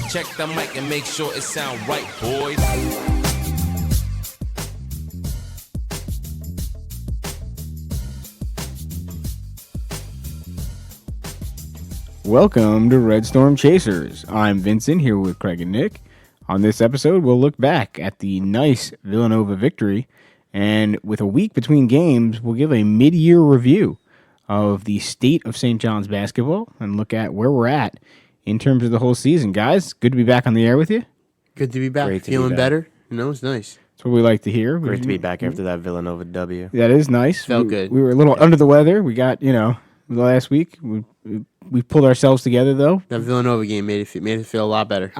Check the mic and make sure it sound right, boys. Welcome to Red Storm Chasers. I'm Vincent here with Craig and Nick. On this episode, we'll look back at the nice Villanova victory, and with a week between games, we'll give a mid-year review of the state of St. John's basketball and look at where we're at in terms of the whole season. Guys, good to be back on the air with you. Good to be back. Great to Feeling be back. better? You know, it's nice. That's what we like to hear. Great to be back after that Villanova W. That is nice. Felt good. We were a little under the weather. We got, last week. We pulled ourselves together, though. That Villanova game made it feel a lot better.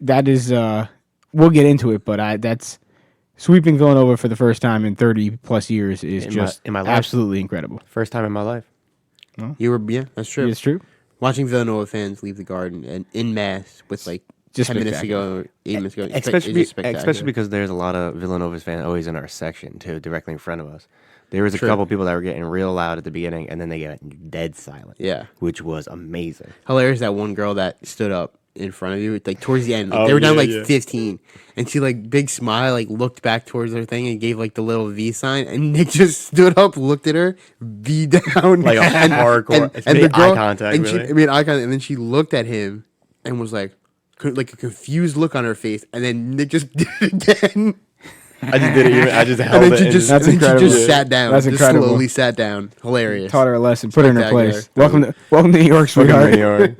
That is, we'll get into it, but that's sweeping Villanova for the first time in 30 plus years is in my life. Absolutely incredible. First time in my life. That's true. It's true. Watching Villanova fans leave the Garden and in mass with like Just 10 minutes ago, 8 minutes ago. Especially because there's a lot of Villanova's fans always in our section, too, directly in front of us. There was a couple people that were getting real loud at the beginning, and then they get dead silent. Yeah. Which was amazing. Hilarious that one girl that stood up in front of you, like towards the end. Like, they were down 15, and she big smile, looked back towards her thing and gave the little V sign, and Nick just stood up, looked at her, V down, Like a hardcore. And the girl, eye contact. and really. she made eye contact, and then she looked at him and was like a confused look on her face, and then Nick just did it again. I just did it. I just held And then it. That's she incredible. just sat down. That's just incredible. slowly sat down. Hilarious. Taught her a lesson. Put her in her place. Spectacular. Welcome to New York, sweetheart. New York.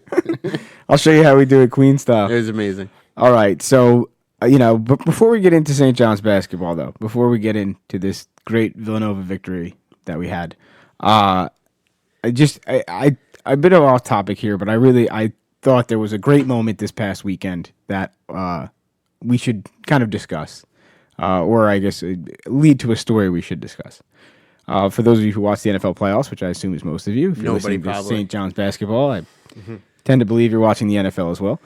I'll show you how we do it Queen style. It was amazing. All right. So, but before we get into St. John's basketball, though, before we get into this great Villanova victory that we had, I a bit of off topic here, but I thought there was a great moment this past weekend that we should kind of discuss, or I guess lead to a story we should discuss. For those of you who watch the NFL playoffs, which I assume is most of you, if you're Nobody listening to probably. St. John's basketball, I tend to believe you're watching the NFL as well.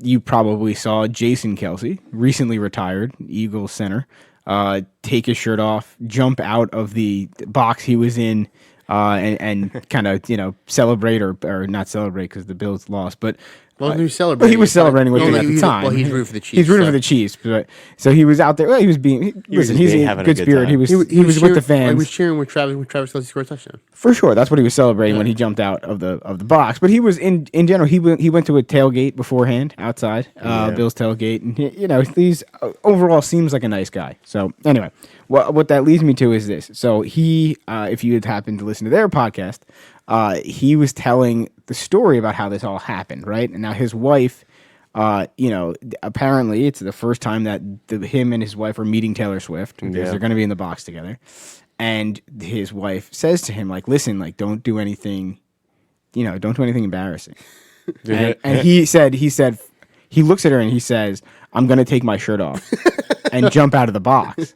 You probably saw Jason Kelsey, recently retired Eagles center, take his shirt off, jump out of the box he was in, and kind of celebrate or not celebrate because the Bills lost, but. Well, he was celebrating. He was celebrating with them at the time. Well, he's rooting for the Chiefs. He's rooting for the Chiefs, but so he was out there. Well, he was being. Listen, he's in having a good good spirit. time. He was with the fans. He was cheering when Travis Kelsey scored a touchdown. For sure, that's what he was celebrating when he jumped out of the box. But he was in general. He went to a tailgate beforehand outside, Bill's tailgate, and he's overall seems like a nice guy. So anyway, what that leads me to is this. So he, if you had happened to listen to their podcast, he was telling the story about how this all happened, right? And now his wife. Apparently it's the first time that him and his wife are meeting Taylor Swift because they're going to be in the box together. And his wife says to him, listen, don't do anything, don't do anything embarrassing. and he said, he looks at her and he says, I'm going to take my shirt off and jump out of the box.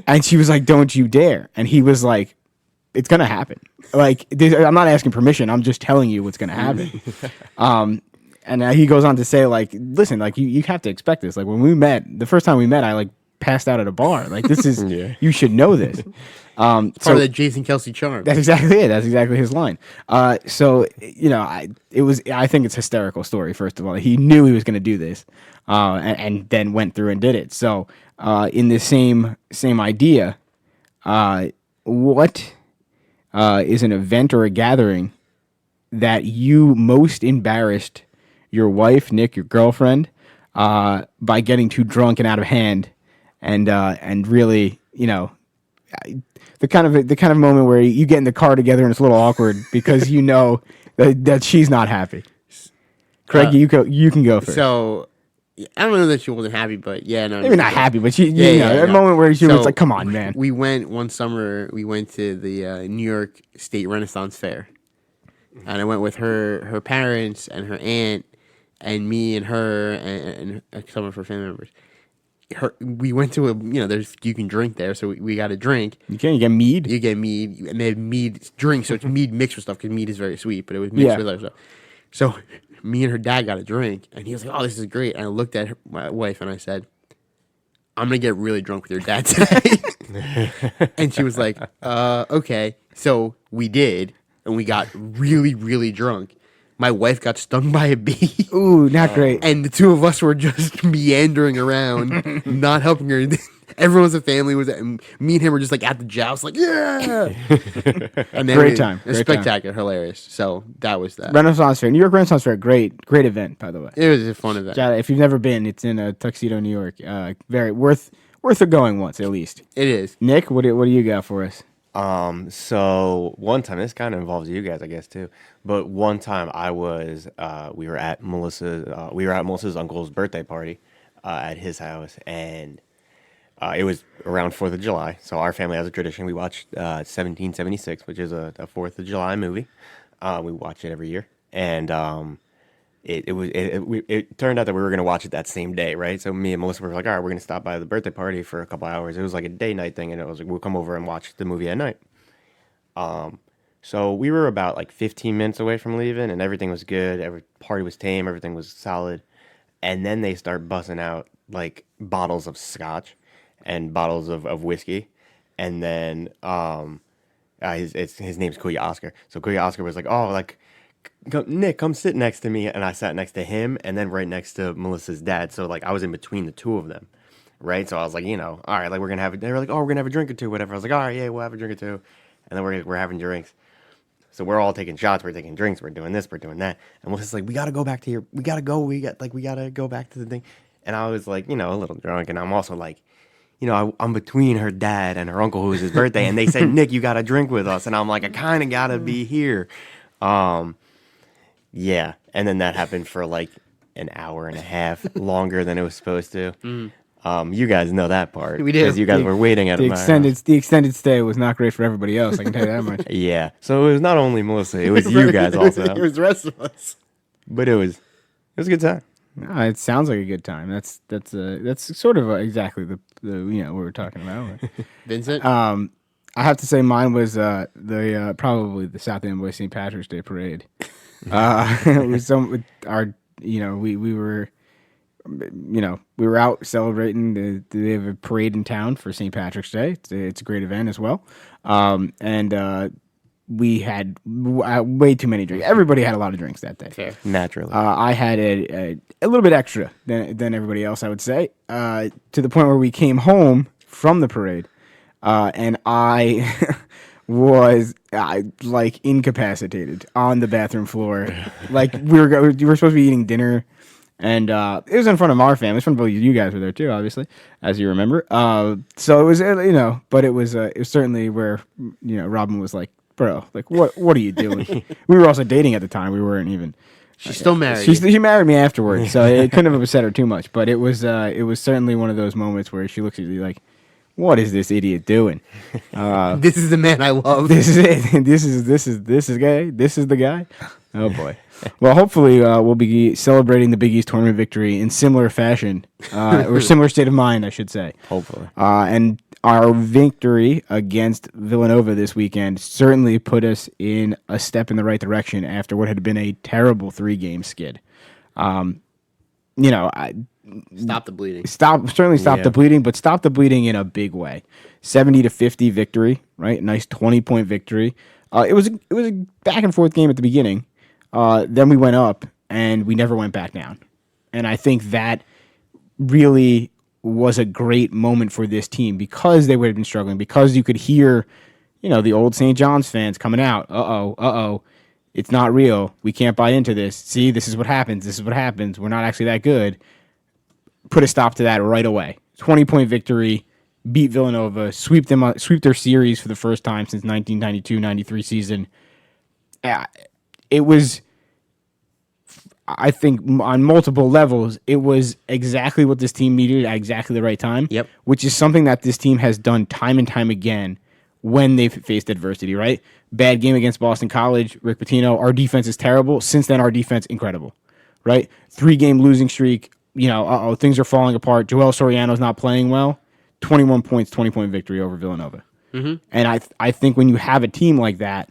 And she was like, don't you dare. And he was like, it's going to happen. I'm not asking permission. I'm just telling you what's going to happen. And he goes on to say, listen, you have to expect this. When we met, the first time we met, I passed out at a bar. This is, you should know this. Part of the Jason Kelsey charm. That's exactly it. That's exactly his line. I think it's a hysterical story. First of all, he knew he was going to do this, and then went through and did it. So, in the same idea, what is an event or a gathering that you most embarrassed your wife, Nick, your girlfriend, by getting too drunk and out of hand, and really, the kind of moment where you get in the car together and it's a little awkward because that she's not happy. Craig, you can go first. So I don't know that she wasn't happy, but maybe not happy, but a moment where she was like, "Come on, man." We went one summer. We went to the New York State Renaissance Fair, and I went with her parents and her aunt. And me and her and some of her family members. We went to you can drink there, so we got a drink. You get mead. You get mead, and they had mead drink, so it's mead mixed with stuff because mead is very sweet, but it was mixed with other stuff. So me and her dad got a drink, and he was like, "Oh, this is great." And I looked at my wife and I said, "I'm gonna get really drunk with your dad today." And she was like, "Okay." So we did, and we got really, really drunk. my wife got stung by a bee. Ooh, not great. And the two of us were just meandering around, not helping her. Everyone was a family. And me and him were just like at the joust, like, yeah. And then Great time. It was spectacular, hilarious. So that was that. Renaissance Fair, New York Renaissance Fair, great event, by the way. It was a fun event. If you've never been, it's in Tuxedo, New York. Very worth it going once at least. It is. Nick, what do you got for us? So one time, this kind of involves you guys, I guess, too. But one time we were at Melissa's uncle's birthday party at his house, and it was around 4th of July. So our family has a tradition. We watched 1776, which is a 4th of July movie. We watch it every year, and it turned out that we were going to watch it that same day, right? So me and Melissa were like, all right, we're going to stop by the birthday party for a couple hours. It was like a day night thing, and it was like, we'll come over and watch the movie at night. So we were about like 15 minutes away from leaving, and everything was good. Every party was tame. Everything was solid. And then they start busting out like bottles of scotch and bottles of whiskey. And then his name's Kuya Oscar. So Kuya Oscar was like, oh, like, Nick, come sit next to me. And I sat next to him and then right next to Melissa's dad. So like I was in between the two of them, right? So I was like, all right, like they were like, oh, we're gonna have a drink or two, whatever. I was like, all right, yeah, we'll have a drink or two. And then we're having drinks. So we're all taking shots, we're taking drinks, we're doing this, we're doing that. And Melissa's like, we gotta go back to we gotta go back to the thing. And I was like, a little drunk, and I'm also like, I'm between her dad and her uncle, who was his birthday, and they said, Nick, you gotta drink with us. And I'm like, I kinda gotta be here. Yeah, and then that happened for like an hour and a half longer than it was supposed to. You guys know that part. We did. Because you guys were waiting at the extended stay was not great for everybody else. I can tell you that much. Yeah, so it was not only Melissa; it was you guys also. It was the rest of us. But it was a good time. No, it sounds like a good time. That's sort of exactly the what we're talking about. Vincent. I have to say mine was the probably the South End Boys St. Patrick's Day parade. It was we were out celebrating. They have a parade in town for St. Patrick's Day. It's a great event as well. And we had way too many drinks. Everybody had a lot of drinks that day. Fair. Naturally. I had a little bit extra than everybody else, I would say, to the point where we came home from the parade, and I was like incapacitated on the bathroom floor. Like we were supposed to be eating dinner, and it was in front of our family. It was in front of you guys were there too, obviously, as you remember. So it was but it was certainly where Robin was like, bro, like what are you doing? We were also dating at the time. We weren't even. She's still married. She married me afterwards, so it couldn't have upset her too much. But it was certainly one of those moments where she looks at you like, what is this idiot doing? This is the man I love. This is it. This is gay. This is the guy. Oh boy. Well, hopefully we'll be celebrating the Big East tournament victory in similar fashion, or similar state of mind, I should say. Hopefully. And our victory against Villanova this weekend certainly put us in a step in the right direction after what had been a terrible 3-game skid. Stop the bleeding. Stop the bleeding, but stop the bleeding in a big way. 70-50 victory, right? Nice 20-point victory. It was a back and forth game at the beginning. Then we went up and we never went back down. And I think that really was a great moment for this team because they would have been struggling, because you could hear, the old St. John's fans coming out. Uh-oh. It's not real. We can't buy into this. See, this is what happens. We're not actually that good. Put a stop to that right away. 20-point victory, beat Villanova, sweep their series for the first time since 1992-93 season. It was, I think, on multiple levels, it was exactly what this team needed at exactly the right time. Yep. Which is something that this team has done time and time again when they've faced adversity, right? Bad game against Boston College, Rick Pitino, our defense is terrible. Since then, our defense, incredible, right? 3-game losing streak, things are falling apart. Joel Soriano's not playing well. 21 points, 20-point victory over Villanova. Mm-hmm. And I think when you have a team like that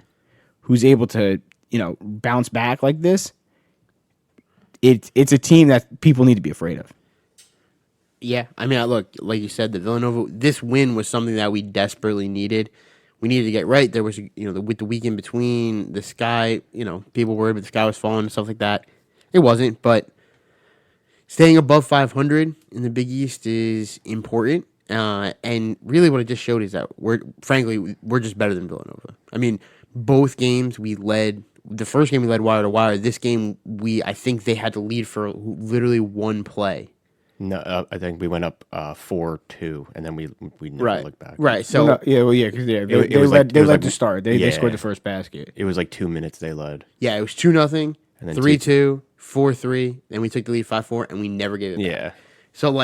who's able to, bounce back like this, it's a team that people need to be afraid of. Yeah, I mean, look, like you said, the Villanova, this win was something that we desperately needed. we needed to get right. There was, with the week in between, the sky, people worried, but the sky was falling and stuff like that. It wasn't, but staying above 500 in the Big East is important. And really what it just showed is that we're just better than Villanova. I mean, both games we led. The first game we led wire to wire. This game I think they had to lead for literally one play. No, I think we went up 4-2, and then we never looked back. Right. So because they led to start. They scored the first basket. It was like 2 minutes they led. Yeah, it was 2-0, 3-2, 4-3, and we took the lead 5-4, and we never gave it back. Yeah. So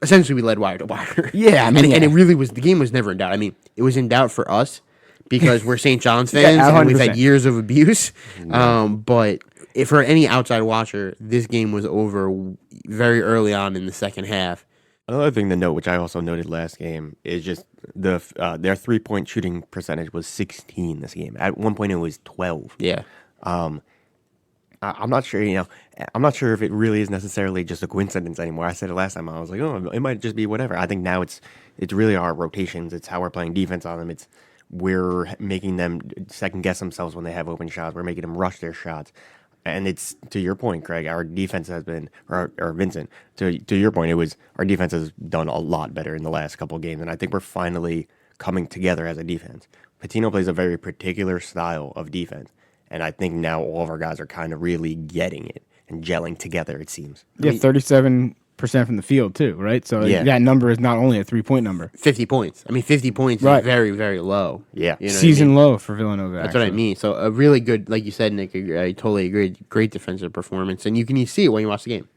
essentially we led wire to wire. Yeah, I mean, and it really was. The game was never in doubt. I mean, it was in doubt for us because we're St. John's fans and we've had years of abuse. But if for any outside watcher, this game was over very early on in the second half. Another thing to note, which I also noted last game, is just their 3-point shooting percentage was 16 this game. At one point, it was 12. Yeah. I'm not sure. I'm not sure if it really is necessarily just a coincidence anymore. I said it last time. I was like, oh, it might just be whatever. I think now it's really our rotations. It's how we're playing defense on them. We're making them second guess themselves when they have open shots. We're making them rush their shots. And it's, to your point, Craig, our defense has been, or Vincent, to your point, our defense has done a lot better in the last couple of games. And I think we're finally coming together as a defense. Pitino plays a very particular style of defense. And I think now all of our guys are kind of really getting it and gelling together, it seems. Yeah, 37% from the field, too, right? So that number is not only a 3-point number. 50 points. I mean, 50 points is very, very low. Yeah. Season low for Villanova, That's what I mean. So a really good, like you said, Nick, I totally agree. Great defensive performance. And you see it when you watch the game.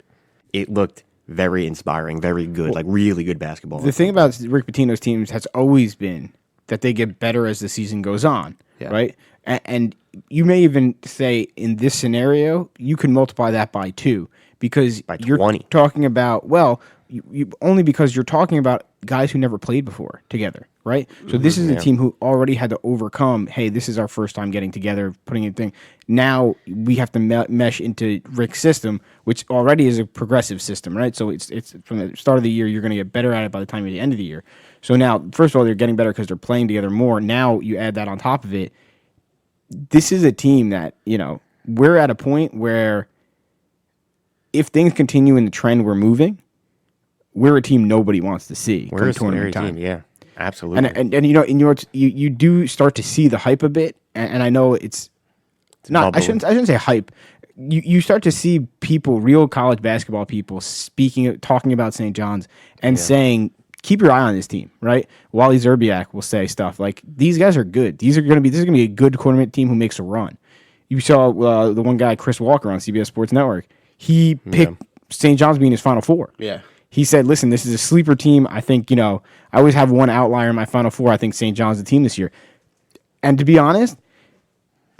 It looked very inspiring, very good, really good basketball. The thing about Rick Pitino's teams has always been that they get better as the season goes on, right? And you may even say in this scenario, you can multiply that by 2 because you're talking about, you only because you're talking about guys who never played before together, right? So this is a team who already had to overcome, hey, this is our first time getting together, putting in thing. Now we have to mesh into Rick's system, which already is a progressive system, right? So it's from the start of the year, you're going to get better at it by the time of the end of the year. So now, first of all, they're getting better because they're playing together more. Now you add that on top of it. This is a team that, we're at a point where if things continue in the trend we're moving, we're a team nobody wants to see. We're a tournament time. Yeah, absolutely. And you do start to see the hype a bit, and I know it's not. Bubbling. I shouldn't say hype. You start to see people, real college basketball people, talking about St. John's and saying, keep your eye on this team, right? Wally Zerbiak will say stuff like, "These guys are good. This is going to be a good tournament team who makes a run." You saw the one guy, Chris Walker, on CBS Sports Network. He picked St. John's being his Final Four. Yeah, he said, "Listen, this is a sleeper team. I think I always have one outlier in my Final Four. I think St. John's the team this year." And to be honest,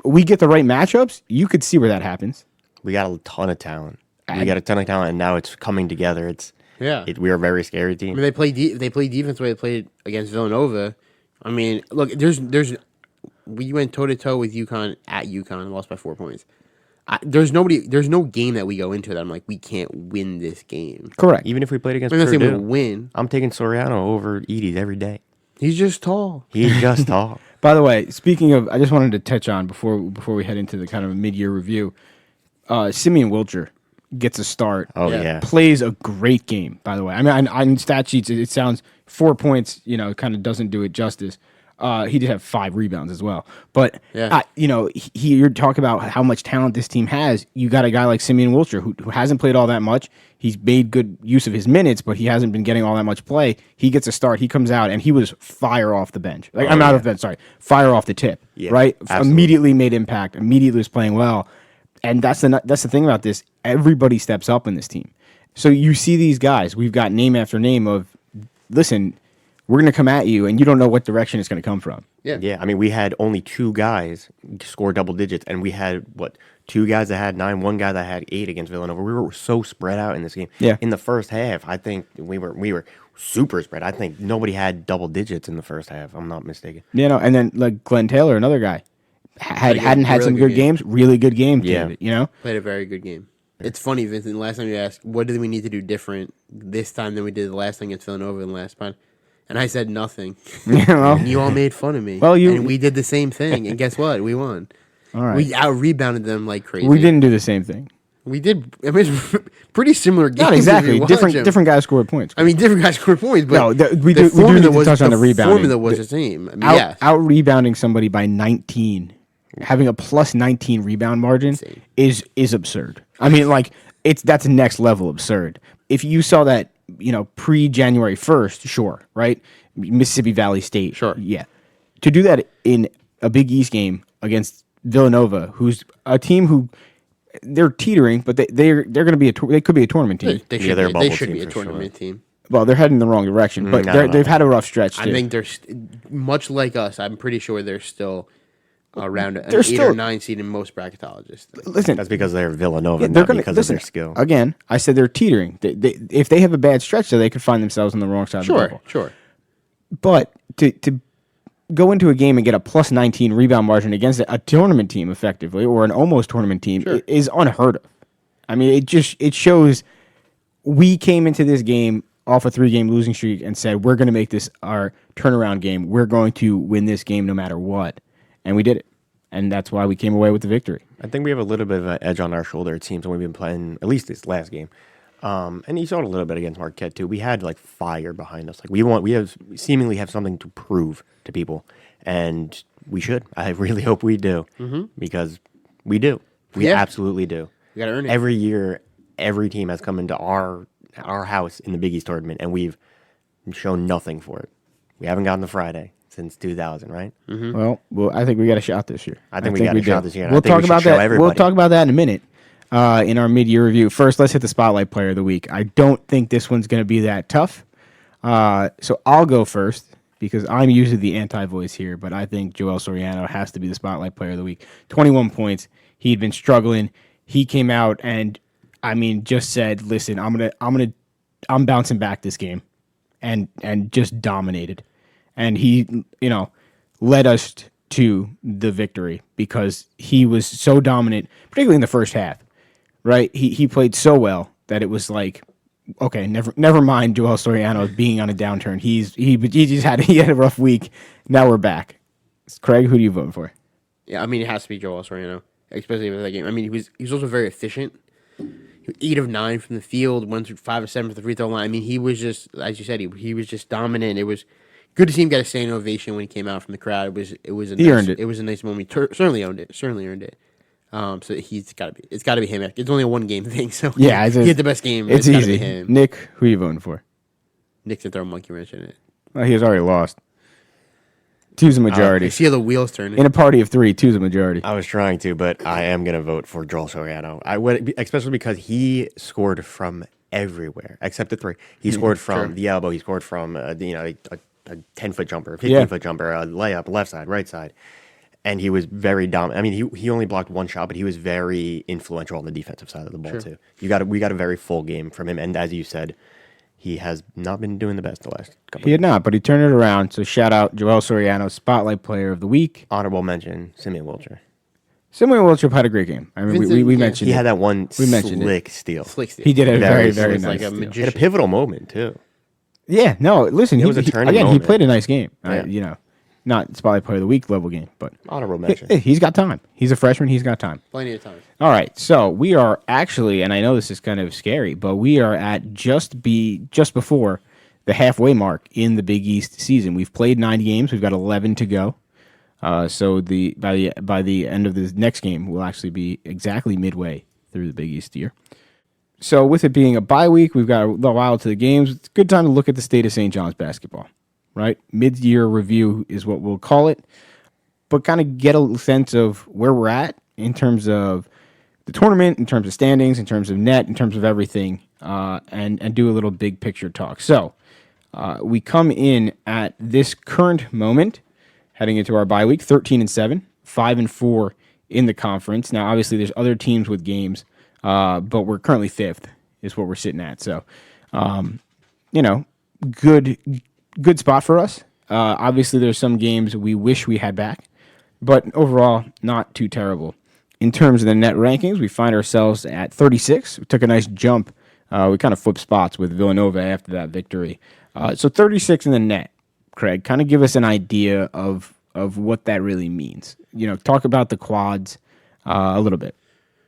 we get the right matchups. You could see where that happens. We got a ton of talent. And now it's coming together. We're a very scary team. I mean, they play defense the way they played against Villanova. I mean, look, we went toe to toe with UConn at UConn and lost by 4 points. There's no game that we go into that I'm like, we can't win this game. Correct. Even if we played against Purdue, Purdue, win. I'm taking Soriano over Edie every day. He's just tall. He's just tall. By the way, speaking of, I just wanted to touch on before we head into the kind of mid-year review. Simeon Wilcher gets a start. Oh yeah. Plays a great game. By the way, I mean on stat sheets it sounds 4 points. Kind of doesn't do it justice. He did have 5 rebounds as well. But you're talking about how much talent this team has. You got a guy like Simeon Wilcher who hasn't played all that much. He's made good use of his minutes, but he hasn't been getting all that much play. He gets a start. He comes out and he was fire off the bench. Fire off the tip. Yeah, right. Absolutely. Immediately made impact. Immediately was playing well. And that's the thing about this. Everybody steps up in this team. So you see these guys. We've got name after name of, listen, we're going to come at you, and you don't know what direction it's going to come from. Yeah. I mean, we had only 2 guys score double digits, and we had, 2 guys that had 9, 1 guy that had 8 against Villanova. We were so spread out in this game. Yeah. In the first half, I think we were super spread. I think nobody had double digits in the first half. I'm not mistaken. And then like Glenn Taylor, another guy, hadn't had some good games. Really good game. Yeah. Played a very good game. It's funny, Vincent. Last time you asked, what do we need to do different this time than we did the last time against Villanova in the last pod? And I said nothing. Well, And you all made fun of me. Well, and we did the same thing. And guess what? We won. all right. We out-rebounded them like crazy. We didn't do the same thing. We did. I mean, it's pretty similar games. Not if exactly. you watch Different them. different guys scored points. I mean, different guys scored points, but No, we the do formula need to touch on the rebounding. formula was the same. I mean, Out rebounding somebody by 19, having a plus 19 rebound margin Insane. is absurd. I mean, like that's next level absurd. If you saw that, pre January 1st, sure, right? Mississippi Valley State, Sure. yeah. To do that in a Big East game against Villanova, who's a team who they're teetering, but they're going to be they could be a tournament team. They Yeah, should, they're a be, bubble they should team be a for sure. tournament team. Well, they're heading in the wrong direction, but I don't know. they've had a rough stretch too. I think they're much like us. I'm pretty sure they're still around an They're 8 still- or 9 seed in most bracketologists. Listen, That's because they're Villanova, they're not gonna because listen of their skill. again. I said they're teetering. If they have a bad stretch, so they could find themselves on the wrong side of the bubble. Sure. But to go into a game and get a plus 19 rebound margin against a tournament team effectively, or an almost tournament team, is unheard of. I mean, it shows we came into this game off a 3-game losing streak and said we're going to make this our turnaround game. We're going to win this game no matter what, and we did it. And that's why we came away with the victory. I think we have a little bit of an edge on our shoulder, it seems, when we've been playing, at least this last game. And you saw it a little bit against Marquette, too. We had, like, fire behind us. Like, we seemingly have something to prove to people. And we should. I really hope we do. Because we do. We absolutely do. You got to earn it. Every year, every team has come into our house in the Big East tournament, and we've shown nothing for it. We haven't gotten the Friday since 2000, right? Well, I think we got a shot this year. I think we got a shot this year, and I We'll think talk we should about show that. everybody. We'll talk about that in a minute in our mid-year review. First, let's hit the spotlight player of the week. I don't think this one's going to be that tough, so I'll go first because I'm usually the anti-voice here. But I think Joel Soriano has to be the spotlight player of the week. 21 points. He'd been struggling. He came out and just said, "Listen, I'm bouncing back this game," and just dominated. And he, led us to the victory because he was so dominant, particularly in the first half. Right? He played so well that it was like, okay, never mind Joel Soriano being on a downturn. He had a rough week. Now we're back. Craig, who do you vote for? Yeah, it has to be Joel Soriano, especially with that game. He was also very efficient. 8 of 9 from the field, 1 through 5 of 7 from the free throw line. He was just, as you said, he was just dominant. It was good to see him get a standing ovation when he came out from the crowd. It was earned it. It was a nice moment. Certainly earned it. So it's got to be him. It's only a 1-game thing, so Yeah, he had the best game. It's gotta be easy. him. Nick, who are you voting for? Nick to throw a monkey wrench in it. Well, he has already lost. Two's a I majority. see how the wheels turning. In a party of 3, two's a majority. I was trying to, but I am going to vote for Joel Soriano. I would, especially because he scored from everywhere except the 3. He scored from the elbow. He scored from a 10-foot jumper, 15-foot jumper, a layup, left side, right side, and he was very dominant. He only blocked 1 shot, but he was very influential on the defensive side of the ball too. We got a very full game from him, and as you said, he has not been doing the best the last couple. He had not, but he turned it around. So shout out Joel Soriano, spotlight player of the week. Honorable mention, Simeon Wilcher. Simeon Wilcher had a great game. Vincent, we yeah. mentioned He it. had that one We mentioned slick steal. Slick steal. He did a very, Very very slick. nice Like a steal. magician. Had a pivotal moment too. Yeah, no, listen. It was a turning again, moment. he played a nice game. Yeah. Not spotlight player of the week level game, but Honorable mention. he's got time. He's a freshman. He's got time. Plenty of time. All right, so we are actually, and I know this is kind of scary, but we are at just before the halfway mark in the Big East season. We've played 9 games. We've got 11 to go. So by the end of the next game, we'll actually be exactly midway through the Big East year. So with it being a bye week, we've got a while to the games. It's a good time to look at the state of St. John's basketball, right? Mid-year review is what we'll call it, but kind of get a sense of where we're at in terms of the tournament, in terms of standings, in terms of net, in terms of everything, and do a little big picture talk. So we come in at this current moment, heading into our bye week, 13-7, 5-4 in the conference. Now, obviously, there's other teams with games, but we're currently 5th is what we're sitting at. So, good spot for us. Obviously, there's some games we wish we had back, but overall, not too terrible. In terms of the net rankings, we find ourselves at 36. We took a nice jump. We kind of flipped spots with Villanova after that victory. So 36 in the net. Craig, kind of give us an idea of what that really means. Talk about the quads a little bit.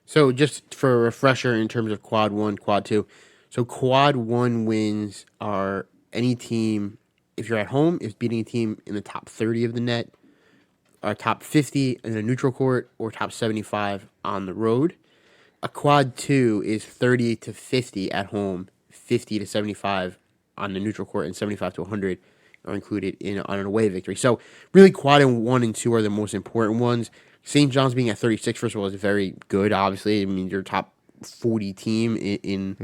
So just for a refresher in terms of quad 1, quad 2. So quad 1 wins are any team, if you're at home, is beating a team in the top 30 of the net, or top 50 in a neutral court, or top 75 on the road. A quad 2 is 30 to 50 at home, 50 to 75 on the neutral court, and 75 to 100 are included on an away victory. So really quad 1 and 2 are the most important ones. St. John's being at 36, first of all, is very good, obviously. I mean, you're top 40 team in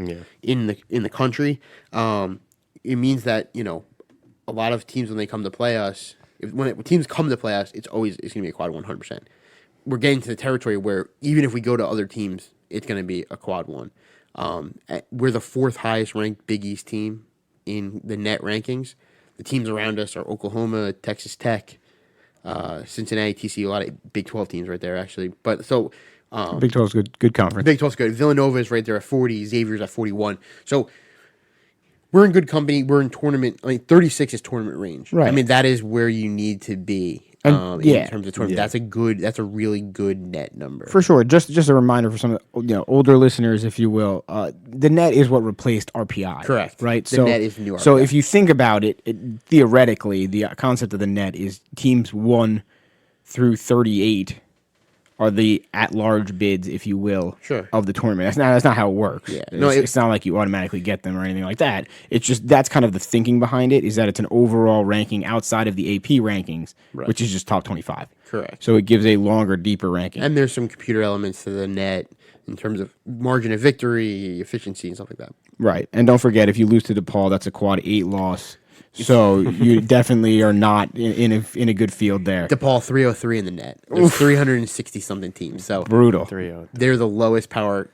the country. It means that, a lot of teams, when they come to play us, when teams come to play us, it's going to be a quad 100%. We're getting to the territory where even if we go to other teams, it's going to be a quad 1. We're the 4th highest ranked Big East team in the net rankings. The teams around us are Oklahoma, Texas Tech, Cincinnati, TCU, a lot of Big 12 teams right there, actually. But so Big 12 is good conference. Big 12 is good. Villanova is right there at 40. Xavier's at 41. So we're in good company. We're in tournament. 36 is tournament range. Right. I mean, that is where you need to be in terms of tournament. Yeah. That's a really good net number. For sure. Just a reminder for some of the older listeners, if you will. The net is what replaced RPI. Correct. Right. The net is the new RPI. So if you think about it, theoretically, the concept of the net is teams 1 through 38 are the at-large bids, if you will, of the tournament. That's not how it works. Yeah. It's not like you automatically get them or anything like that. It's just that's kind of the thinking behind it, is that it's an overall ranking outside of the AP rankings, which is just top 25. Correct. So it gives a longer, deeper ranking. And there's some computer elements to the net in terms of margin of victory, efficiency, and stuff like that. Right. And don't forget, if you lose to DePaul, that's a quad 8 loss. So you definitely are not in a good field there. DePaul 303 in the net. There's 360 something teams. So brutal. They're the lowest power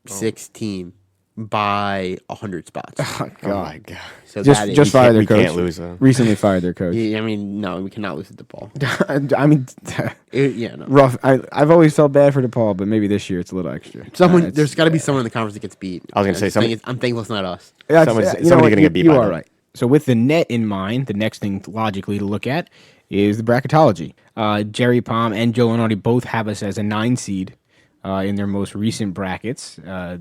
6 team by 100 spots. Oh God. So just fired their coach. Can't lose them. Recently fired their coach. I mean, no, we cannot lose to DePaul. I mean, rough. I've always felt bad for DePaul, but maybe this year it's a little extra. There's got to be someone in the conference that gets beat. I was going to say something. I'm thankful it's not us. Somebody's going to get beat by them. You are right. So with the net in mind, the next thing logically to look at is the bracketology. Jerry Palm and Joe Lenardi both have us as a 9 seed in their most recent brackets. I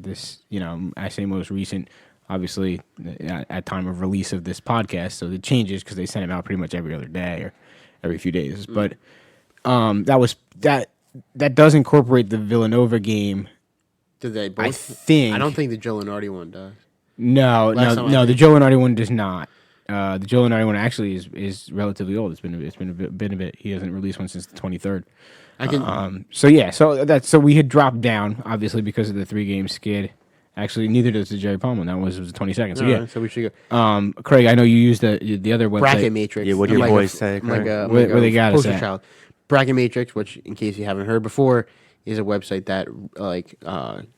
say most recent, obviously, at time of release of this podcast. So it changes because they send them out pretty much every other day or every few days. But that does incorporate the Villanova game. Do they both? I think. I don't think the Joe Lenardi one does. No. The Joe Lenardi one does not. The Joe Lenardi one actually is relatively old. It's been a bit. He hasn't released one since the 23rd. So we had dropped down obviously because of the 3-game skid. Actually, neither does the Jerry Palm one. That was the 22nd. So so we should go. Craig, I know you used the other website. Bracket Matrix. Yeah, what do your boys say? Where they got us at? Child. Bracket Matrix, which in case you haven't heard before, is a website that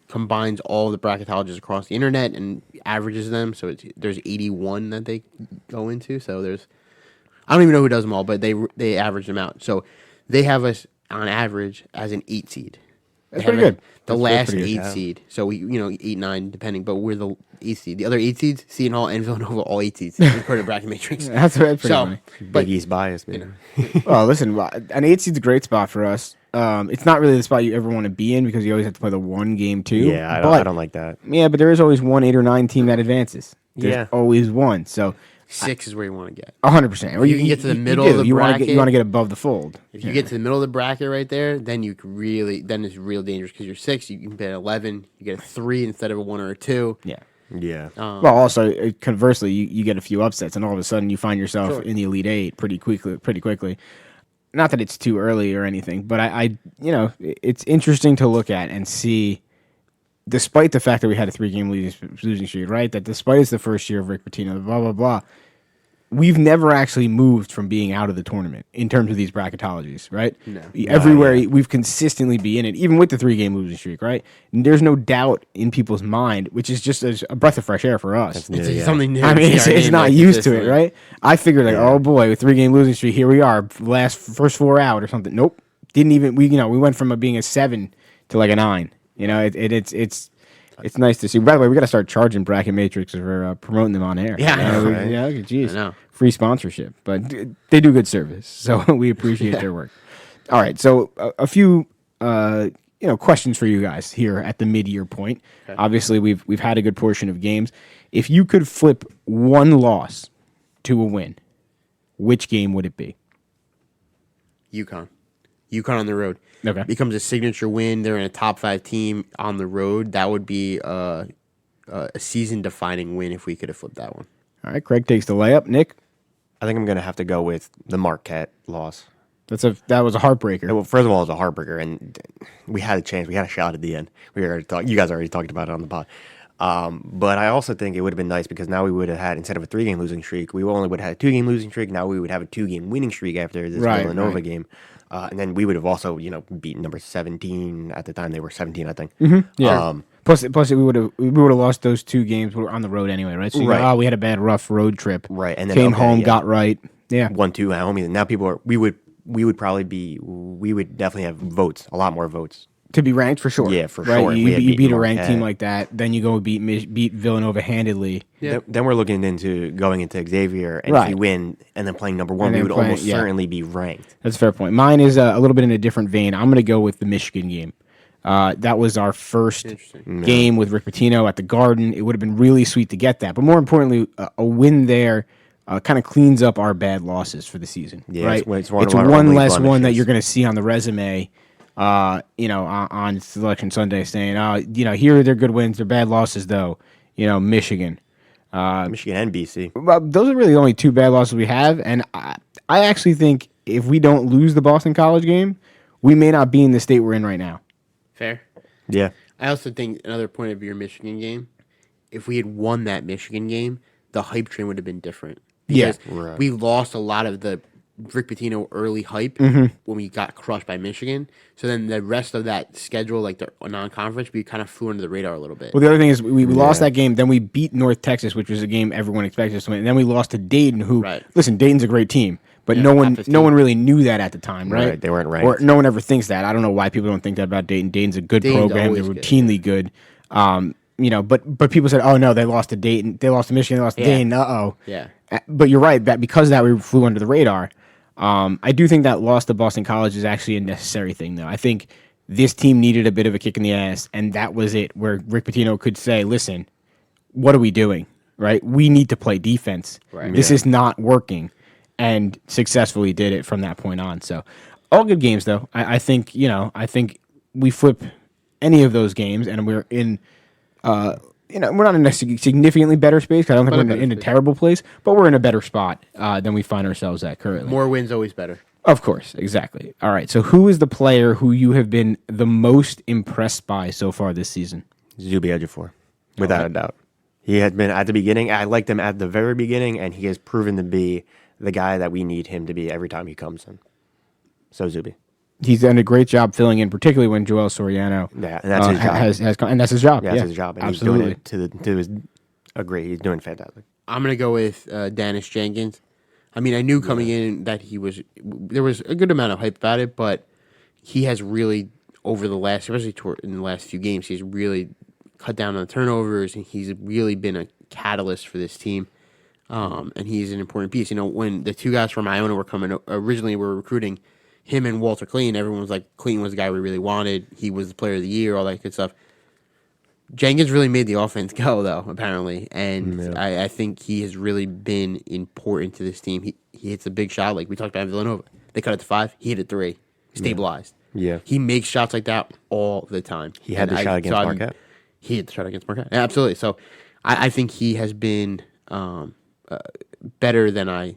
combines all the bracketologists across the internet and averages them. So there's 81 that they go into. So I don't even know who does them all, but they average them out. So they have us on average as an 8 seed. That's pretty good. The last 8 seed. So we 8, 9 depending, but we're the 8 seed. The other 8 seeds, Seton Hall and Villanova, all 8 seeds. According to Bracket Matrix. That's pretty funny. Big East bias, man. Well, listen, an 8 seed's a great spot for us. It's not really the spot you ever want to be in because you always have to play the one game too. Yeah, I don't like that. Yeah, but there is always 1 8 or 9 team that advances. There's always one. So 6 is where you want to get. 100%. Or you can get to the middle of the bracket. You want to get above the fold. If you get to the middle of the bracket right there, then you can then it's real dangerous because you're 6. You can bet 11. You get a 3 instead of a 1 or a 2. Yeah. Yeah. Well, also conversely, you get a few upsets, and all of a sudden you find yourself in the Elite 8 pretty quickly. Not that it's too early or anything, but it's interesting to look at and see, despite the fact that we had a 3-game losing streak, right? That despite it's the first year of Rick Pitino, blah, blah, blah, we've never actually moved from being out of the tournament in terms of these bracketologies, right? No. Everywhere we've consistently been in it, even with the 3-game losing streak, right? And there's no doubt in people's mind, which is just a breath of fresh air for us. It's something new. I mean, it's not used to it, right? I figured oh boy, with 3-game losing streak, here we are, first 4 out or something. Nope, didn't even we went from being a 7 to like a 9. It's It's nice to see. By the way, we got to start charging Bracket Matrix for promoting them on air. Yeah, I know, right? Yeah, geez, I know. free sponsorship, but they do good service, so we appreciate their work. All right, so a few questions for you guys here at the mid-year point. Okay. Obviously, we've had a good portion of games. If you could flip one loss to a win, which game would it be? UConn on the road. Okay. Becomes a signature win. They're in a top 5 team on the road. That would be a season-defining win if we could have flipped that one. All right, Craig takes the layup. Nick? I think I'm going to have to go with the Marquette loss. That was a heartbreaker. Well, first of all, it was a heartbreaker, and we had a chance. We had a shot at the end. You guys already talked about it on the pod. But I also think it would have been nice because now we would have had, instead of a 3-game losing streak, we only would have had a 2-game losing streak. Now we would have a 2-game winning streak after this Villanova game. And then we would have also, beaten number 17 at the time. They were 17, I think. Mm-hmm. Yeah. Plus, we would have lost those 2 games. We were on the road anyway, right? So we had a bad, rough road trip. Right, and then came home, got right. Yeah, 1-2 at home. And now we would definitely have votes, a lot more votes. To be ranked, for sure. Yeah, for right? sure. You beat a ranked team like that, then you go beat Villanova handedly. Yeah. Then we're looking into going into Xavier, and if we win and then playing number 1, we would almost certainly be ranked. That's a fair point. Mine is a little bit in a different vein. I'm going to go with the Michigan game. That was our first game with Rick Pitino at the Garden. It would have been really sweet to get that. But more importantly, a win there kind of cleans up our bad losses for the season. Yeah, right? It's one less one that you're going to see on the resume. On Selection Sunday saying, here are their good wins, their bad losses, though. Michigan. Michigan and BC. Well, those are really the only 2 bad losses we have. And I actually think if we don't lose the Boston College game, we may not be in the state we're in right now. Fair. Yeah. I also think another point of your Michigan game, if we had won that Michigan game, the hype train would have been different. Because we lost a lot of the Rick Pitino early hype when we got crushed by Michigan. So then the rest of that schedule, like the non-conference, we kind of flew under the radar a little bit. Well, the other thing is we lost that game. Then we beat North Texas, which was a game everyone expected us to win. And then we lost to Dayton, who, listen, Dayton's a great team. But no one really knew that at the time, right? They weren't ranked. Or no one ever thinks that. I don't know why people don't think that about Dayton. Dayton's a good program. They're routinely good. But people said, oh, no, they lost to Dayton. They lost to Michigan. They lost to Dayton. Uh-oh. Yeah. But you're right. That because of that, we flew under the radar. I do think that loss to Boston College is actually a necessary thing, though. I think this team needed a bit of a kick in the ass, and that was it, where Rick Pitino could say, listen, what are we doing, right? We need to play defense. Right. This is not working, and successfully did it from that point on. So all good games, though. I think we flip any of those games, and we're in we're not in a significantly better space. I don't think we're in a terrible place, but we're in a better spot than we find ourselves at currently. More wins, always better. Of course, exactly. All right, so who is the player who you have been the most impressed by so far this season? Zuby Ejiofor, without a doubt. He had been at the beginning. I liked him at the very beginning, and he has proven to be the guy that we need him to be every time he comes in. So Zuby. He's done a great job filling in, particularly when Joel Soriano and that's his job. And that's his job. Yeah, that's his job. And absolutely. He's doing it to his agree. He's doing fantastic. I'm going to go with Dennis Jenkins. I mean, I knew coming in that there was a good amount of hype about it, but he has really, especially in the last few games, he's really cut down on the turnovers, and he's really been a catalyst for this team. And he's an important piece. When the 2 guys from Iona originally were recruiting, him and Walter Clayton, everyone was like, Clayton was the guy we really wanted. He was the player of the year, all that good stuff. Jenkins really made the offense go, though, apparently. And I think he has really been important to this team. He hits a big shot, like we talked about in Villanova. They cut it to 5. He hit it 3. Stabilized. Yeah. He makes shots like that all the time. He had the shot against Marquette. He hit the shot against Marquette. Yeah, absolutely. So I think he has been better than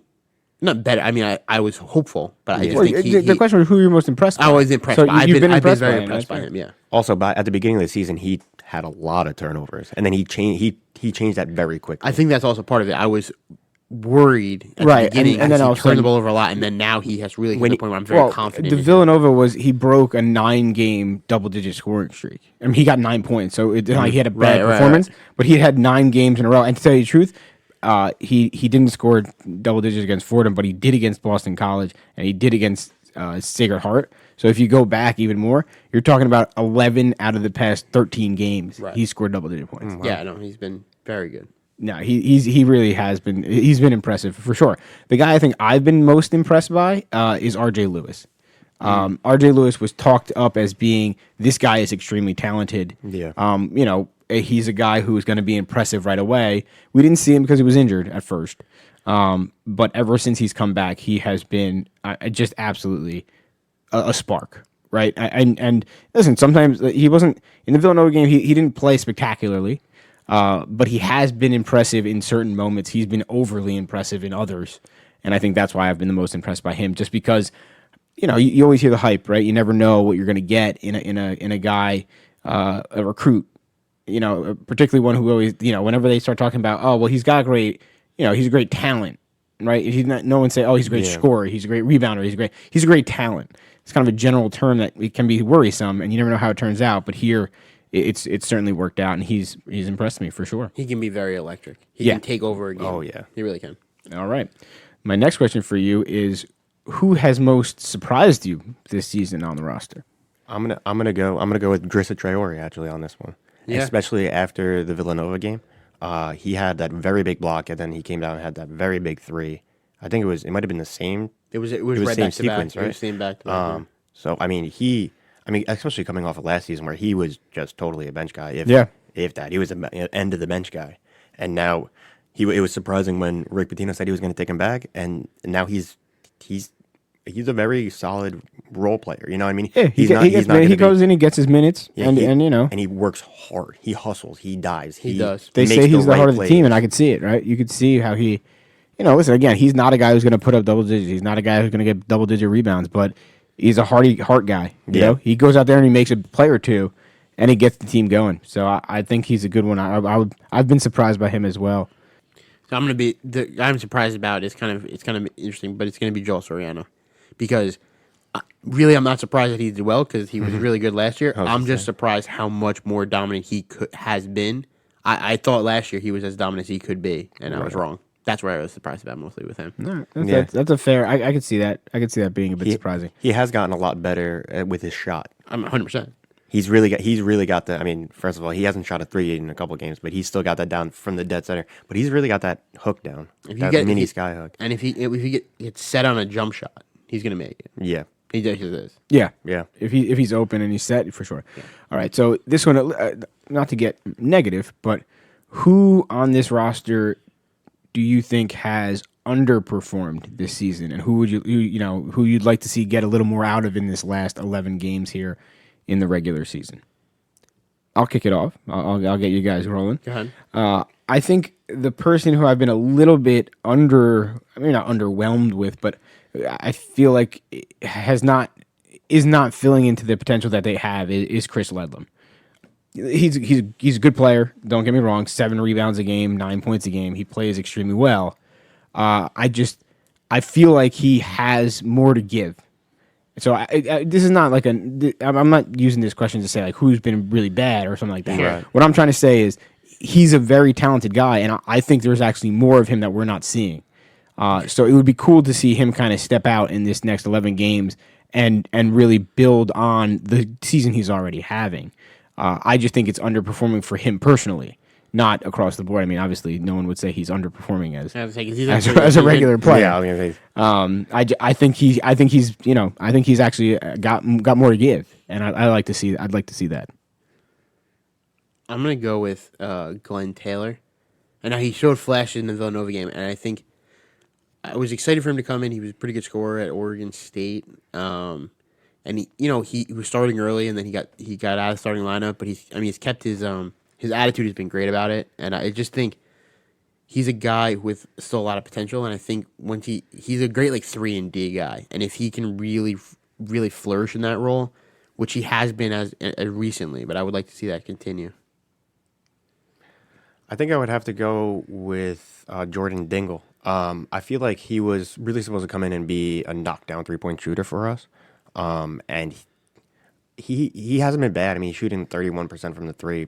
not better. I mean, I was hopeful, but I just think the question was who you're most impressed by. I was impressed. So I've been very impressed by him. him. Yeah. Also, at the beginning of the season, he had a lot of turnovers, and then he changed that very quickly. I think that's also part of it. I was worried at the beginning, and then he turned the ball over a lot, and then now he has really hit the point where I'm very confident. The Villanova he broke a 9-game double-digit scoring streak. I mean, he got 9 points, so it's not like he had a bad performance, but he had 9 games in a row. And to tell you the truth, he didn't score double digits against Fordham, but he did against Boston College, and he did against Sacred Heart. So if you go back even more, you're talking about 11 out of the past 13 games. Right. He scored double-digit points. Yeah, no, he's been very good. No, he really has been. He's been impressive for sure. The guy I think I've been most impressed by is R.J. Lewis. R.J. Lewis was talked up as being this guy is extremely talented. Yeah. He's a guy who is going to be impressive right away. We didn't see him because he was injured at first, but ever since he's come back, he has been just absolutely a spark. Right, and listen, sometimes he wasn't in the Villanova game. He didn't play spectacularly. But he has been impressive in certain moments. He's been overly impressive in others, and I think that's why I've been the most impressed by him. Just because, you always hear the hype, right? You never know what you're going to get in a guy, a recruit. Particularly one who always, whenever they start talking about, oh well, he's got he's a great talent, right? He's not. No one say, oh, he's a great scorer, he's a great rebounder, he's a great talent. It's kind of a general term that it can be worrisome, and you never know how it turns out. But here, it's certainly worked out, and he's impressed me for sure. He can be very electric. He can take over a game. Oh, yeah. He really can. All right. My next question for you is, who has most surprised you this season on the roster? I'm gonna go with Drissa Traore actually on this one. Yeah. Especially after the Villanova game. He had that very big block, and then he came down and had that very big three. I think it might have been the same. It was right same back to back. sequence, right? It was same back to back. So especially coming off of last season where he was just totally a bench guy. If that, he was an end of the bench guy, and now it was surprising when Rick Pitino said he was going to take him back, and now he's a very solid role player. You know what I mean? Yeah, he goes in, he gets his minutes, and he works hard. He hustles. He dives. He does. They say he's the heart of the team, and I could see it. Right? You could see how he. Listen, again, he's not a guy who's going to put up double digits. He's not a guy who's going to get double-digit rebounds, but he's a heart guy. You know? He goes out there and he makes a play or two, and he gets the team going. So I think he's a good one. I've been surprised by him as well. So I'm surprised about it's kind of interesting, but it's going to be Joel Soriano, because really I'm not surprised that he did well because he was really good last year. I'm just surprised how much more dominant he has been. I thought last year he was as dominant as he could be, and I was wrong. That's where I was surprised about mostly with him. No, that's a fair. I could see that. I could see that being a bit surprising. He has gotten a lot better with his shot. I'm 100%. He's really got the. I mean, first of all, he hasn't shot a three in a couple games, but he's still got that down from the dead center. But he's really got that hook down, mini sky hook. And if he gets set on a jump shot, he's gonna make it. Yeah, he just is. Yeah. If he's open and he's set for sure. Yeah. All right. So this one, not to get negative, but who on this roster do you think has underperformed this season, and who you'd like to see get a little more out of in this last 11 games here in the regular season? I'll kick it off. I'll get you guys rolling. Go ahead. I think the person who I've been a little bit not underwhelmed with, but I feel like is not filling into the potential that they have is Chris Ledlam. He's a good player. Don't get me wrong. 7 rebounds a game, 9 points a game. He plays extremely well. I feel like he has more to give. So this is not like I'm not using this question to say like who's been really bad or something like that. Right. What I'm trying to say is he's a very talented guy, and I think there's actually more of him that we're not seeing. So it would be cool to see him kind of step out in this next 11 games and really build on the season he's already having. I just think it's underperforming for him personally, not across the board. I mean, obviously, no one would say he's underperforming as a regular player. Yeah, I was gonna say. I think he's actually got more to give, and I'd like to see that. I'm gonna go with Glenn Taylor, and he showed flashes in the Villanova game, and I think I was excited for him to come in. He was a pretty good scorer at Oregon State. And he was starting early, and then he got out of the starting lineup. But he's kept his attitude has been great about it, and I just think he's a guy with still a lot of potential. And I think once he's a great 3-and-D guy, and if he can really flourish in that role, which he has been as recently, but I would like to see that continue. I think I would have to go with Jordan Dingle. I feel like he was really supposed to come in and be a knockdown 3-point shooter for us. And he hasn't been bad. I mean, he's shooting 31% from the three.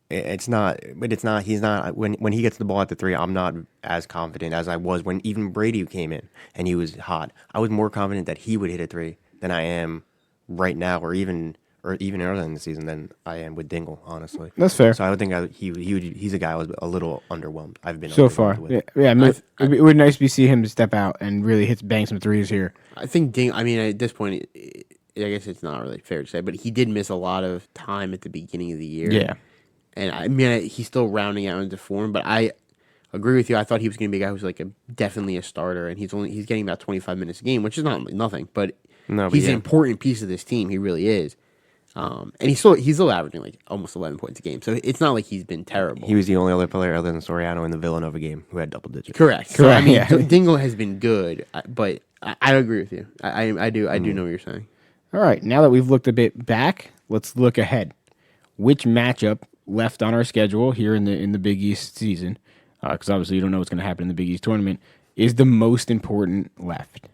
It's not, but it's not. He's not when he gets the ball at the 3. I'm not as confident as I was when even Brady came in and he was hot. I was more confident that he would hit a 3 than I am right now, or even earlier in the season than I am with Dingle. Honestly, That's fair. So I would think he's a guy I was a little underwhelmed. I've been So underwhelmed far, with. yeah. It would nice to see him step out and really bang some threes here. I think I mean, at this point, I guess it's not really fair to say, but he did miss a lot of time at the beginning of the year. Yeah. And I mean, he's still rounding out into form, but I agree with you. I thought he was going to be a guy who's like definitely a starter, and he's getting about 25 minutes a game, which is not nothing, but he's an important piece of this team. He really is. And he's still averaging like almost 11 points a game, so it's not like he's been terrible. He was the only other player other than Soriano in the Villanova game who had double digits. Correct. So, I mean, yeah. Dingle has been good, but I agree with you. I do know what you're saying. All right, now that we've looked a bit back, let's look ahead. Which matchup left on our schedule here in the Big East season, because obviously you don't know what's going to happen in the Big East tournament, is the most important left?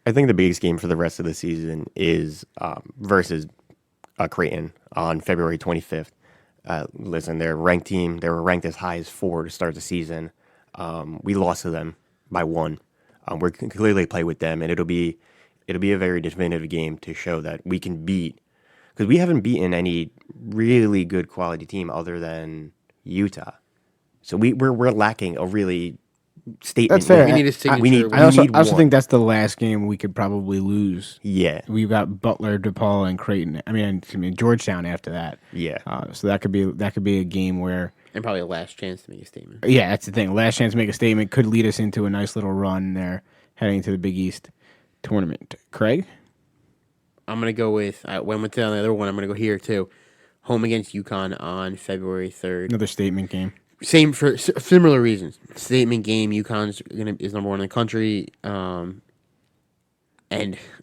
I think the biggest game for the rest of the season is versus Creighton on February 25th. Listen, they're a ranked team. They were ranked as high as 4 to start the season. We lost to them by 1. We can clearly play with them, and it'll be a very definitive game to show that we can beat, because we haven't beaten any really good quality team other than Utah. So we're lacking a really statement. That's fair. We need a signature. We need I also one. think that's the last game we could probably lose. Yeah. We've got Butler, DePaul, and Creighton. I mean Georgetown after that. Yeah. So that could be a game where. And probably a last chance to make a statement. Yeah, that's the thing. Last chance to make a statement could lead us into a nice little run there, heading to the Big East tournament. Craig? I'm going to go with, when went to the other one, I'm going to go here too. Home against UConn on February 3rd. Another statement game. Same for similar reasons. Statement game. UConn's is number 1 in the country. And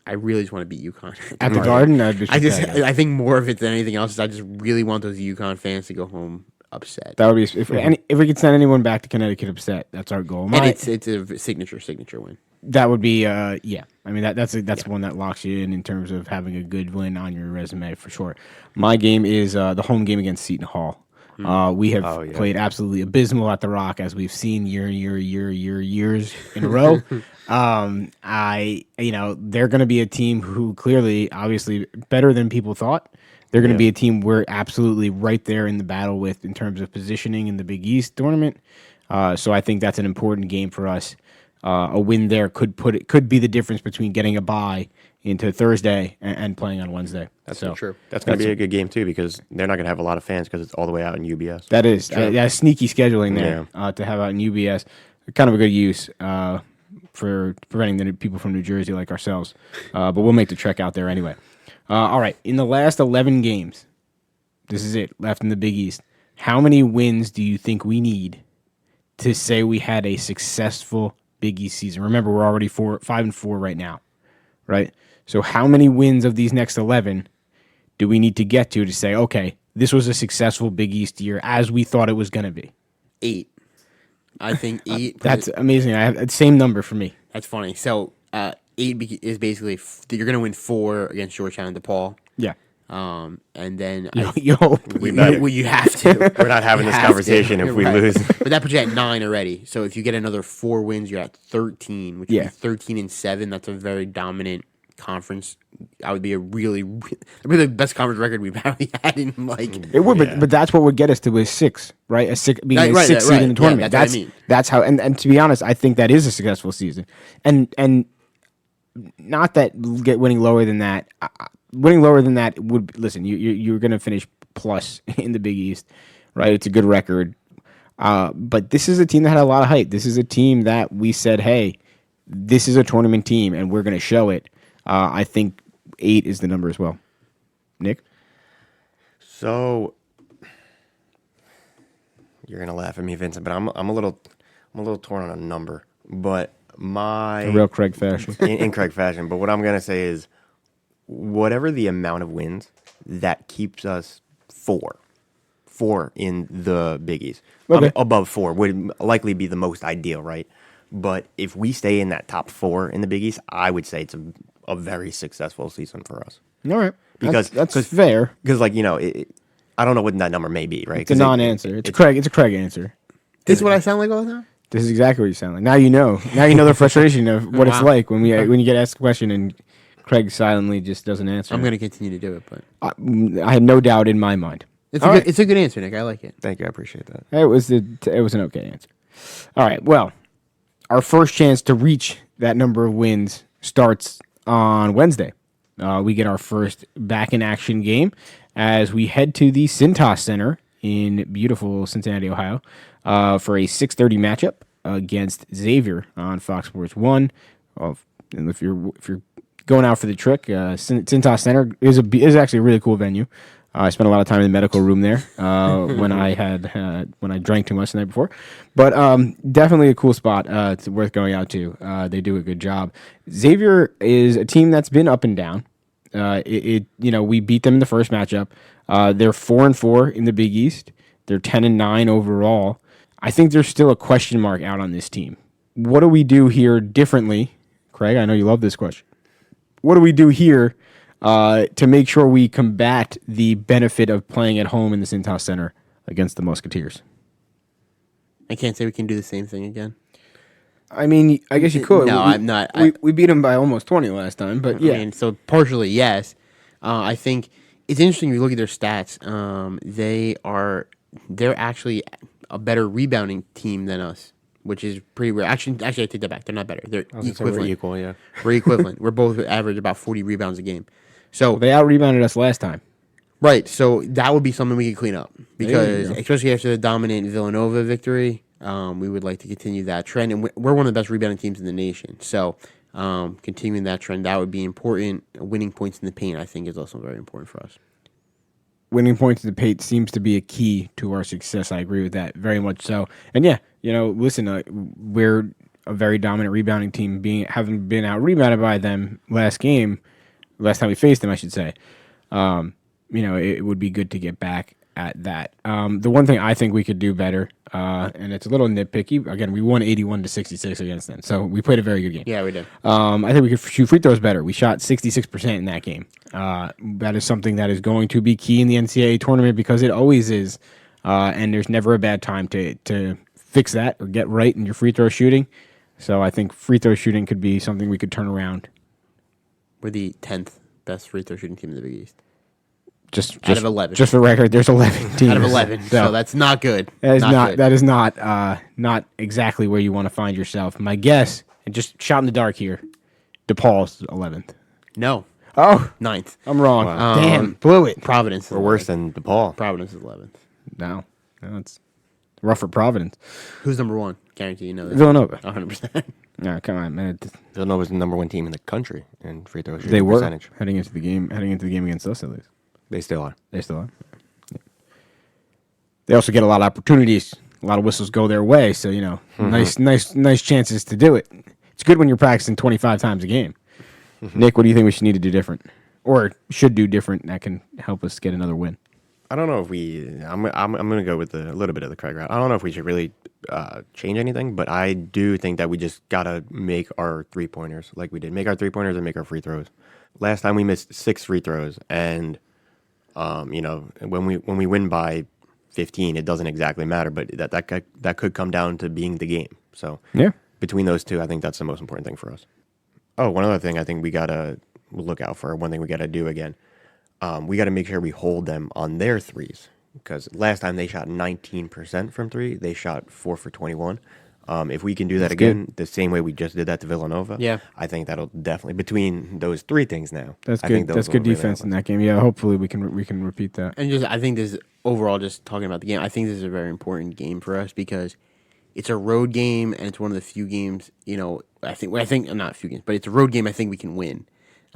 I really just want to beat UConn. At the Garden? I think more of it than anything else is I just really want those UConn fans to go home upset. That would be if we could send anyone back to Connecticut upset. That's our goal. And it's a signature win. That would be yeah. I mean that's one that locks you in terms of having a good win on your resume for sure. My game is the home game against Seton Hall. We have played absolutely abysmal at the Rock, as we've seen years in a row. They're going to be a team who clearly, obviously, better than people thought. They're going to be a team we're absolutely right there in the battle with in terms of positioning in the Big East tournament. So I think that's an important game for us. A win there could be the difference between getting a bye into Thursday and playing on Wednesday. That's true. That's going to be a good game too, because they're not going to have a lot of fans because it's all the way out in UBS. That is that's sneaky scheduling there to have out in UBS. Kind of a good use for preventing the people from New Jersey like ourselves. But we'll make the trek out there anyway. All right, in the last 11 games, this is it, left in the Big East. How many wins do you think we need to say we had a successful Big East season? Remember, we're already 5-4 right now, right? So how many wins of these next 11 do we need to get to say, okay, this was a successful Big East year as we thought it was going to be? 8. I think 8. That's amazing. I have the same number for me. That's funny. So 8 is basically you're going to win 4 against Georgetown and DePaul. Yeah. And then you have to. We're not having this conversation if we lose. But that puts you at 9 already. So if you get another 4 wins, you're at 13, which would be 13-7. That's a very dominant conference. That would be that'd be the best conference record we've probably had in It would, but that's what would get us to a 6, right? A 6 being a 6 seed in the tournament. Yeah, that's what I mean. That's how. And to be honest, I think that is a successful season. And not that winning lower than that. Winning lower than that would listen. You're going to finish plus in the Big East, right? It's a good record. But this is a team that had a lot of hype. This is a team that we said, hey, this is a tournament team, and we're going to show it. I think 8 is the number as well. Nick? So you're gonna laugh at me, Vincent, but I'm a little torn on a number. But in real Craig fashion. in Craig fashion. But what I'm gonna say is, whatever the amount of wins that keeps us 4 in the Big East, above 4 would likely be the most ideal, right? But if we stay in that top 4 in the Big East, I would say it's a very successful season for us. All right, because that's fair. Because I don't know what that number may be, right? It's a non-answer. It's a Craig answer. This is what I sound like all the time? This is exactly what you sound like. Now you know. Now you know the frustration of what it's Wow. like when you get asked a question and Craig silently just doesn't answer. I'm going to continue to do it, but I had no doubt in my mind. it's a good answer, Nick. I like it. Thank you. I appreciate that. It was an okay answer. All right. Well, our first chance to reach that number of wins starts on Wednesday. We get our first back in action game as we head to the Cintas Center in beautiful Cincinnati, Ohio, for a 6:30 matchup against Xavier on Fox Sports 1. And if you're going out for the trick, Cintas Center is actually a really cool venue. I spent a lot of time in the medical room there when I drank too much the night before, but definitely a cool spot. It's worth going out to. They do a good job. Xavier is a team that's been up and down. We beat them in the first matchup. They're 4-4 in the Big East. They're 10-9 overall. I think there's still a question mark out on this team. What do we do here differently, Craig? I know you love this question. What do we do here to make sure we combat the benefit of playing at home in the Cintas Center against the Musketeers? I can't say we can do the same thing again. I mean, I guess you could. No, I'm not. We beat them by almost 20 last time, but yeah. I mean, so partially, yes. I think it's interesting. If you look at their stats. They're actually a better rebounding team than us, which is pretty rare. Actually, I take that back. They're not better. They're equivalent. We're equal, yeah. We're equivalent. We're both average about 40 rebounds a game. So They out-rebounded us last time. right. So that would be something we could clean up There you because go. especially after the dominant Villanova victory, we would like to continue that trend, and we're one of the best rebounding teams in the nation. So continuing that trend, that would be important. Winning points in the paint, I think, is also very important for us. Winning points in the paint seems to be a key to our success. I agree with that very much so. And yeah, listen, we're a very dominant rebounding team, having been out rebounded by them last time we faced them, I should say. It would be good to get back at that. The one thing I think we could do better, and it's a little nitpicky. Again, we won 81-66 against them, so we played a very good game. Yeah, we did. I think we could shoot free throws better. We shot 66% in that game. That is something that is going to be key in the NCAA tournament because it always is, and there's never a bad time to fix that or get right in your free throw shooting. So I think free throw shooting could be something we could turn around. We're the 10th best free throw shooting team in the Big East. Just out of 11. Just for record, there's 11 teams. Out of 11, so that's not good. That is not exactly where you want to find yourself. My guess, and just shot in the dark here, DePaul's 11th. No. Oh, 9th. I'm wrong. Wow. Damn, blew it. Providence. We're worse than DePaul. Providence is 11th. No, it's rough for Providence. Who's number one? Guarantee you know that. Villanova. 100%. No, come on, man. Villanova's the number one team in the country in free throw shooting They were percentage. heading into the game against us at least. They still are. They still are. Yeah. They also get a lot of opportunities. A lot of whistles go their way, so nice chances to do it. It's good when you're practicing 25 times a game. Nick, what do you think we should need to do different, or should do different that can help us get another win? I don't know if I'm going to go with a little bit of the Craig route. I don't know if we should really change anything, but I do think that we just got to make our three-pointers like we did. Make our three-pointers and make our free throws. Last time we missed 6 free throws, and when we win by 15, it doesn't exactly matter, but that could come down to being the game. So Yeah. between those two, I think that's the most important thing for us. Oh, one other thing I think we got to look out for, one thing we got to do again, we got to make sure we hold them on their threes, because last time they shot 19% from 3, they shot 4 for 21. If we can do that again, the same way we just did that to Villanova, Yeah. I think that'll definitely, between those 3 things now. That's I good. think those That's will good really defense help in us. that game. Yeah, hopefully we can repeat that. And I think this overall, just talking about the game, I think this is a very important game for us because it's a road game and it's one of the few games, I think not a few games, but it's a road game I think we can win.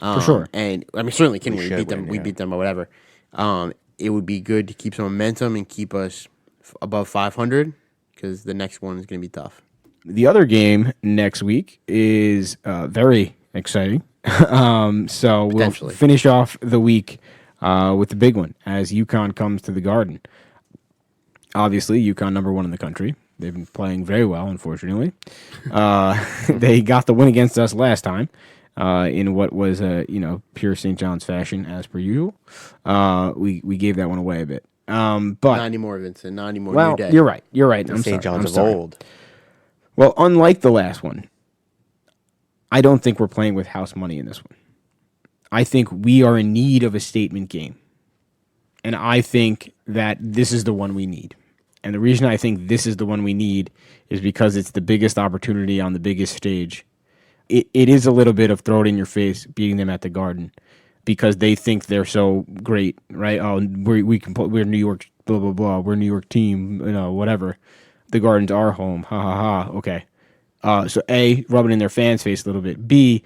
For sure. And I mean, certainly can We win. should Beat them. win, We yeah. beat them or whatever. It would be good to keep some momentum and keep us above 500 because the next one is going to be tough. The other game next week is very exciting. So we'll Potentially. finish off the week with the big one as UConn comes to the Garden. Obviously, UConn number 1 in the country. They've been playing very well, unfortunately. They got the win against us last time in what was pure St. John's fashion as per usual. We gave that one away a bit. But Not anymore, Vincent. Not anymore. well, New day. you're right. You're right. The I'm St. sorry. John's I'm of sorry. old. Well, unlike the last one, I don't think we're playing with house money in this one. I think we are in need of a statement game. And I think that this is the one we need. And the reason I think this is the one we need is because it's the biggest opportunity on the biggest stage. It is a little bit of throw it in your face, beating them at the Garden, because they think they're so great, right? Oh, we're New York, blah blah blah. We're a New York team, whatever. The Garden's our home, ha ha ha. Okay, so A, rub it in their fans' face a little bit. B,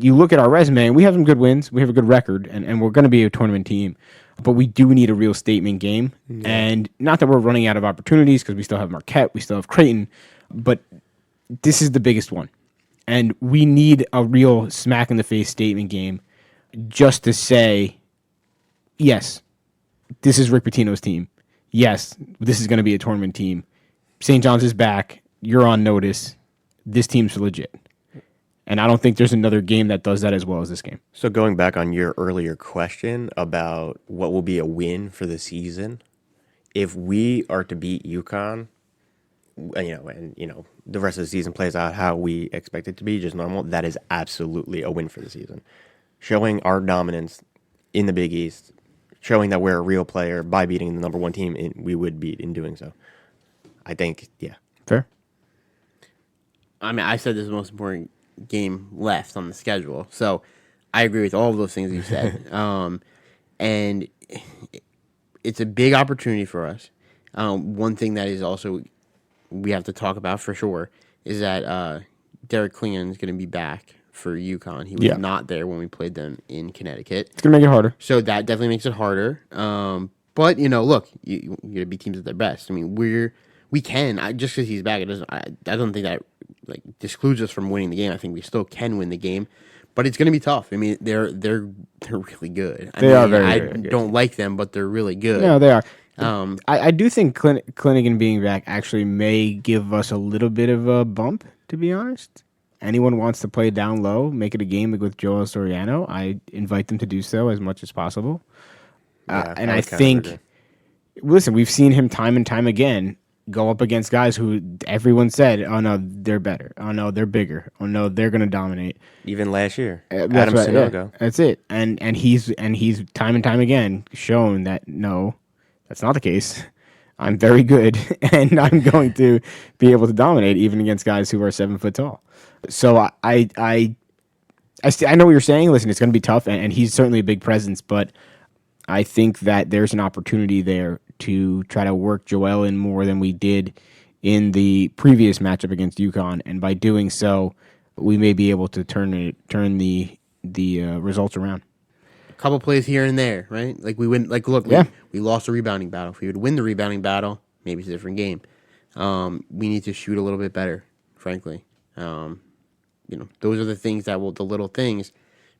you look at our resume, and we have some good wins. We have a good record, and we're going to be a tournament team. But we do need a real statement game. Yeah. And not that we're running out of opportunities because we still have Marquette, we still have Creighton, but this is the biggest one. And we need a real smack-in-the-face statement game just to say, yes, this is Rick Pitino's team. Yes, this is going to be a tournament team. St. John's is back. You're on notice. This team's legit. And I don't think there's another game that does that as well as this game. So going back on your earlier question about what will be a win for the season, if we are to beat UConn, and the rest of the season plays out how we expect it to be, just normal, that is absolutely a win for the season. Showing our dominance in the Big East, showing that we're a real player by beating the number one team, we would beat in doing so. I think, yeah. Fair. I mean, I said this is the most important game left on the schedule. So I agree with all of those things you said. And it's a big opportunity for us. One thing that is also we have to talk about for sure is that Derek Klingon is going to be back for UConn. He was not there when we played them in Connecticut. It's going to make it harder. So that definitely makes it harder. But, look, you got to beat teams at their best. I mean, we can. Just because he's back, I don't think that discludes us from winning the game. I think we still can win the game, but it's going to be tough. I mean, they're really good. They are very, I very good. Don't like them, but they're really good. No, they are. I do think Klinigan being back actually may give us a little bit of a bump, to be honest. Anyone wants to play down low, make it a game with Joel Soriano, I invite them to do so as much as possible. And I think, listen, we've seen him time and time again go up against guys who everyone said, oh no, they're better. Oh no, they're bigger. Oh no, they're going to dominate. Even last year, Adam Sinogo. That's it. And he's time and time again shown that no, that's not the case. I'm very good, and I'm going to be able to dominate even against guys who are 7 foot tall. So I know what you're saying. Listen, it's going to be tough, and he's certainly a big presence, but I think that there's an opportunity there to try to work Joel in more than we did in the previous matchup against UConn, and by doing so, we may be able to turn the results around. A couple plays here and there, right? Like we win. Like look, we lost a rebounding battle. If we would win the rebounding battle, maybe it's a different game. We need to shoot a little bit better, frankly. Those are the things that will, the little things,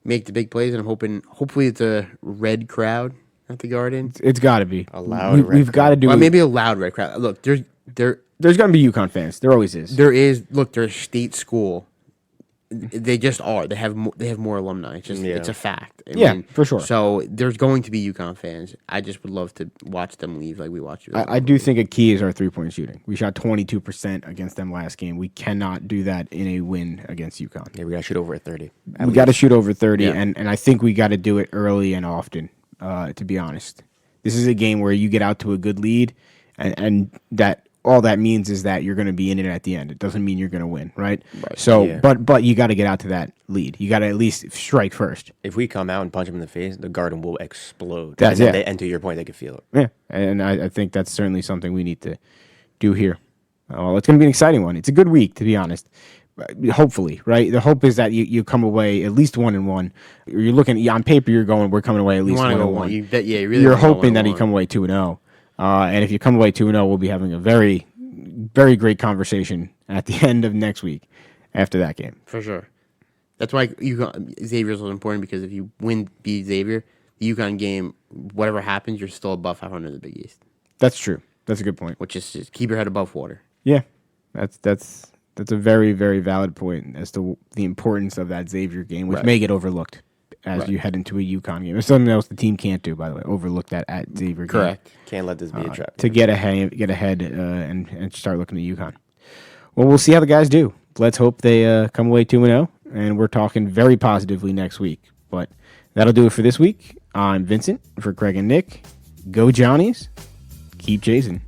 make the big plays, and I'm hopefully it's a red crowd at the Garden. It's got to be a loud. We've got to do. Well, maybe a loud red crowd. Look, there's going to be UConn fans. There always is. There is. Look, they're a state school. They just are. They have more alumni. It's just it's a fact. I mean, for sure. So there's going to be UConn fans. I just would love to watch them leave like we watched. I do think a key is our 3-point shooting. We shot 22% against them last game. We cannot do that in a win against UConn. Yeah, we got to shoot over at 30. We got to shoot over 30, and I think we got to do it early and often. To be honest, this is a game where you get out to a good lead, and that. All that means is that you're going to be in it at the end. It doesn't mean you're going to win, right? So, but you got to get out to that lead. You got to at least strike first. If we come out and punch them in the face, the Garden will explode. That's it. And to your point, they can feel it. Yeah, and I think that's certainly something we need to do here. Well, it's going to be an exciting one. It's a good week, to be honest. Hopefully, right? The hope is that you come away at least 1-1. You're looking on paper. You're going. We're coming away at least 1-1. You're hoping that you come away 2-0. And if you come away 2-0, we'll be having a very, very great conversation at the end of next week after that game. For sure. That's why Xavier's was important, because if you beat Xavier, the UConn game, whatever happens, you're still above 500 in the Big East. That's true. That's a good point. Which is just keep your head above water. Yeah, that's a very, very valid point as to the importance of that Xavier game, which may get overlooked as Right. you head into a UConn game. It's something else the team can't do, by the way. Overlook that at Xavier. Game, Correct. Can't let this be a trap. to get ahead, and start looking at UConn. Well, we'll see how the guys do. Let's hope they come away 2-0, and we're talking very positively next week. But that'll do it for this week. I'm Vincent for Craig and Nick. Go Johnnies. Keep chasing.